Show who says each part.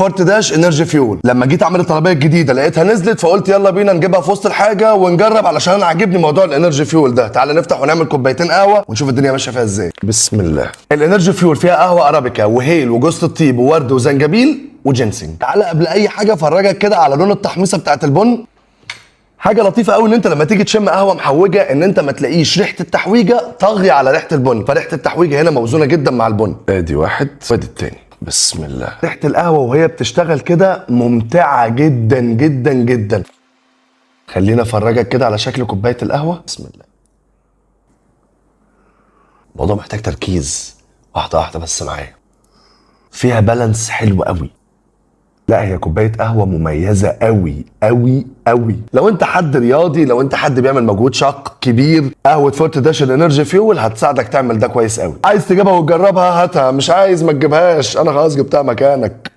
Speaker 1: فورت داش انرجي فيول. لما جيت اعمل الطلبيه الجديده لقيتها نزلت، فقلت يلا بينا نجيبها في وسط الحاجه ونجرب، علشان انا عاجبني موضوع الانرجي فيول ده. تعالى نفتح ونعمل كوبايتين قهوه ونشوف الدنيا ماشيه فيها ازاي. بسم الله. الانرجي فيول فيها قهوه ارابيكا وهيل وجوز الطيب وورد وزنجبيل وجينسينج. تعالى قبل اي حاجه افرجك كده على لون التحميصه بتاعت البن. حاجه لطيفه قوي ان انت لما تيجي تشم قهوه محوجه ان انت ما تلاقيش ريحه التحويجه طاغيه على ريحه البن، فريحه التحويجه هنا موزونه جدا مع البن. ادي واحد وادي التاني. بسم الله. ريحه القهوه وهي بتشتغل كده ممتعه جدا جدا جدا. خلينا افرجك كده على شكل كوبايه القهوه. بسم الله. الموضوع محتاج تركيز، واحده واحده بس معايا. فيها بالانس حلو قوي. لا هي كوبايه قهوه مميزه قوي قوي قوي. لو انت حد رياضي، لو انت حد بيعمل مجهود شاق كبير، قهوه فورت داش الانرجي فيول هتساعدك تعمل ده كويس قوي. عايز تجيبها وتجربها هاتها، مش عايز ما تجيبهاش، انا خلاص جبتها مكانك.